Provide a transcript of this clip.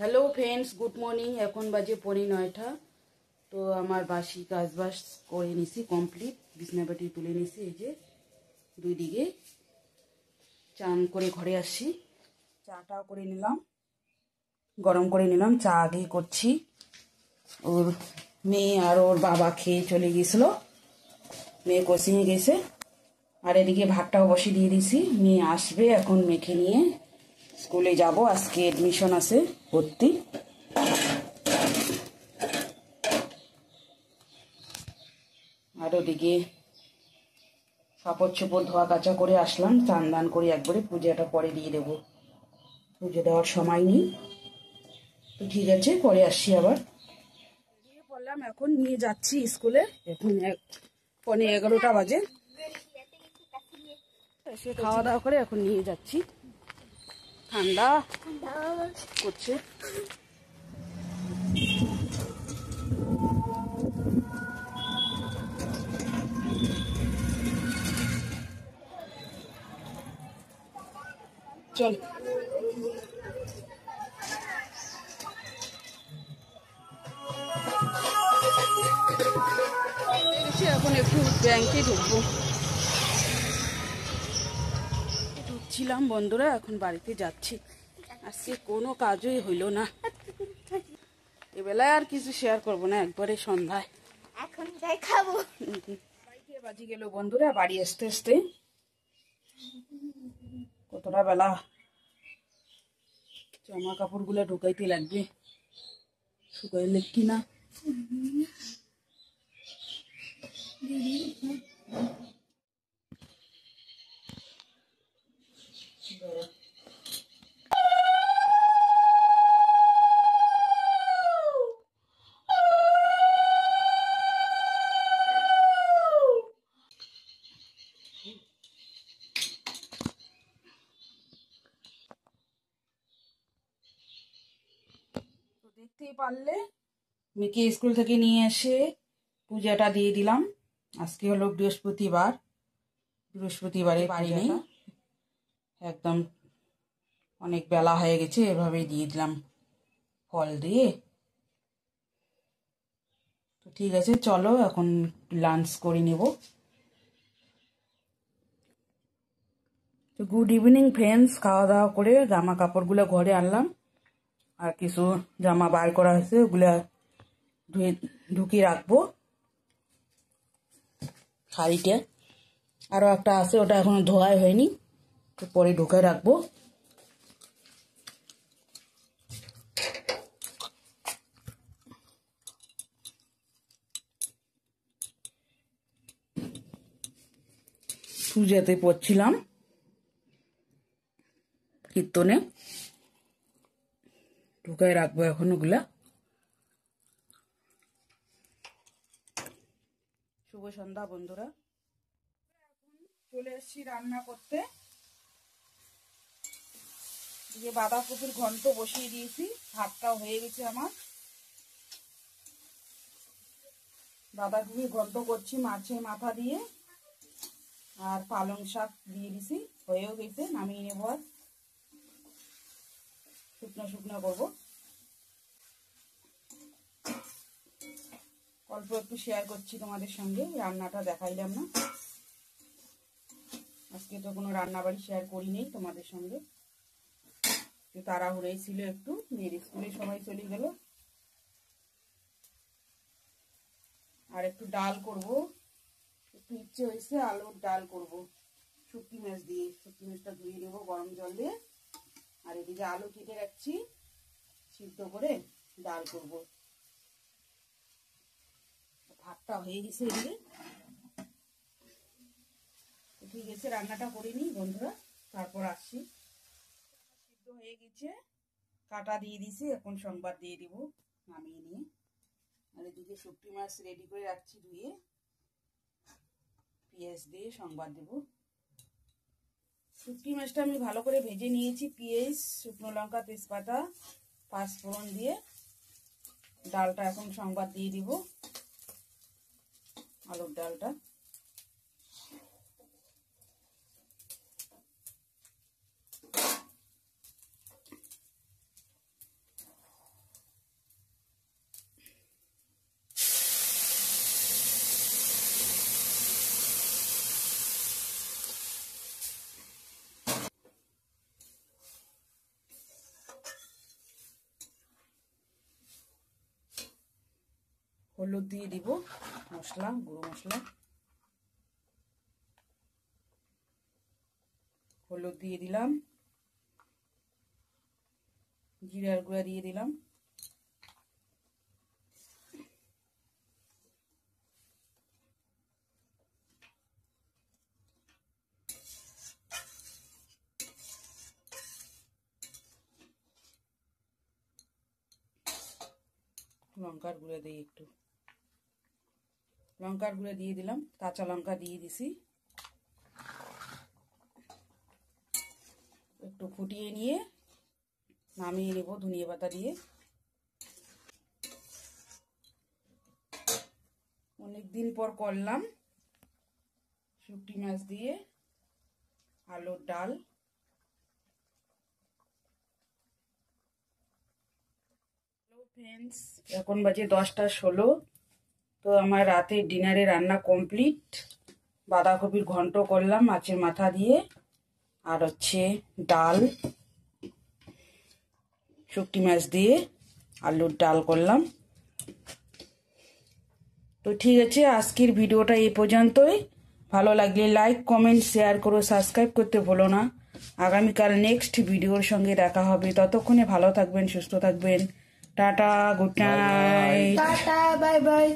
Hello friends, good morning. এখন বাজে 9:30। তো আমার বাসি কাজবাজ করে নিছি কমপ্লিট। বিছনাপাটি তুলে নিছি। এই যে দুই দিকে চান করে ঘরে আসছি। চাটাও করে নিলাম, গরম করে নিলাম। চা আগেই করছি। ওর মেয়ে আর ওর বাবা খেয়ে চলে গেছিলো। মেয়ে কোচিংয়ে গেছে। আর এদিকে ভাতটাও বসিয়ে দিয়ে দিছি। মেয়ে আসবে এখন, মেখে নিয়ে স্কুলে যাব। আজকে এডমিশন আছে, ভর্তি। আর ওদিকে কাপড় চোপড় ধোয়া কাচা করে আসলাম। চান দান করে একবারে পূজাটা পরে দিয়ে দেবো। পুজো দেওয়ার সময় নেই। তো ঠিক আছে, পরে আসছি আবার। বেরিয়ে পড়লাম, এখন নিয়ে যাচ্ছি স্কুলে। এখন 11:15 বাজে। সে খাওয়া দাওয়া করে এখন নিয়ে যাচ্ছি। ঠান্ডা করছে। চল এখন একটু ব্যাংকে ঢুকছিলাম বন্ধুরা। এখন বাড়িতে যাচ্ছি। আজকে কোনো কাজই হইল না। এবেলায় আর কিছু শেয়ার করবো না, একবারে সন্ধ্যায় এখন যাই খাবো। বাড়িতে বাজি গেল বন্ধুরা। বাড়ি আসতে আসতে কতটা বেলা। জামা কাপড় গুলা ঢুকাইতে লাগবে, শুকাইলে কিনা। তো দেখতেই পারলে, মেয়েকে স্কুল থেকে নিয়ে এসে পূজাটা দিয়ে দিলাম। আজকে হলো বৃহস্পতিবার। বৃহস্পতিবারে বাড়ি নেই, একদম অনেক বেলা হয়ে গেছে। এভাবেই দিয়ে দিলাম ফল দিয়ে। তো ঠিক আছে, চলো এখন লাঞ্চ করে নেব। তো গুড ইভিনিং ফ্রেন্ডস। খাওয়া দাওয়া করে জামা কাপড়গুলো ঘরে আনলাম। আর কিছু জামা বার করা হয়েছে, ওগুলা ঢুকিয়ে রাখবো শাড়িতে। আরো একটা আছে, ওটা এখনো ধোয়াই হয়নি, তো পরে ঢুকে রাখবো। পূজাতে পড়ছিলাম, কীর্তনে। ঢুকে রাখবো এখন ওগুলা। শুভ সন্ধ্যা বন্ধুরা। এখন চলে এসেছি রান্না করতে। দিয়ে বাঁধাকপির ঘন্ট বসিয়ে দিয়েছি। ভাতটাও হয়ে গেছে আমার। বাঁধাকপির ঘন্ট করছি মাছের মাথা দিয়ে, আর পালং শাক দিয়ে দিছি। হয়েও গেছে, নামিয়ে নেবো। আর শুকনো শুকনো করবো। অল্প একটু শেয়ার করছি তোমাদের সঙ্গে, রান্নাটা দেখাইলাম না। আজকে তো কোনো রান্না বাড়ি শেয়ার করি নেই তোমাদের সঙ্গে। তাড়াহুড়োই ছিল একটু, মেয়ের স্কুলে সময় চলে গেল। আর একটু ডাল করব, একটু ইচ্ছে হয়েছে আলুর ডাল করব শুটকি মাছ দিয়ে। শুটকি মাছটা ধুয়ে নেবো গরম জল দিয়ে। আর এদিকে আলু কেটে রাখছি, সিদ্ধ করে ডাল করব। ভাতটা হয়ে গেছে এদিকে। ঠিক আছে, রান্নাটা করে নিই বন্ধুরা, তারপর আসছি। সিদ্ধ হয়ে গেছে, কাটা দিয়ে দিছি। এখন সংবাদ দিয়ে দিব নামিয়ে নিয়ে। আর এদিকে শুটকি মাছ রেডি করে রাখছি ধুয়ে। পেঁয়াজ দিয়ে সংবাদ দেব। শুটকি মাছটা আমি ভালো করে ভেজে নিয়েছি। পেঁয়াজ, শুকনো লঙ্কা, তেজপাতা, পাঁচফোড়ন দিয়ে ডালটা এখন সংবাদ দিয়ে দিব, আলুর ডালটা। হলুদ দিয়ে দিব, মশলা, গুঁড়ো মশলা, হলুদ দিয়ে দিলাম, জিরার গুঁড়া দিয়ে দিলাম, লঙ্কার গুঁড়া দিই একটু, লঙ্কার গুঁড়া দিয়ে দিলাম, কাঁচা লঙ্কা দিয়ে দিছি, একটু ফুটিয়ে নিয়ে নামিয়ে নেব ধনিয়া পাতা দিয়ে। অনেকদিন পর করলাম শুটকি মাছ দিয়ে আলুর ডাল। হ্যালো ফ্রেন্ডস, এখন বাজে 10টা 16। তো আমার রাতের ডিনারে রান্না কমপ্লিট। বাঁধাকপির ঘন্ট করলাম মাছের মাথা দিয়ে, আর হচ্ছে ডাল, শুটকি মাছ দিয়ে আলুর ডাল করলাম। তো ঠিক আছে, আজকের ভিডিওটা এই পর্যন্তই। ভালো লাগলে লাইক, কমেন্ট, শেয়ার করো, সাবস্ক্রাইব করতে ভুলো না। আগামীকাল নেক্সট ভিডিওর সঙ্গে দেখা হবে। ততক্ষণে ভালো থাকবেন, সুস্থ থাকবেন। Tata, good night. Tata, bye bye.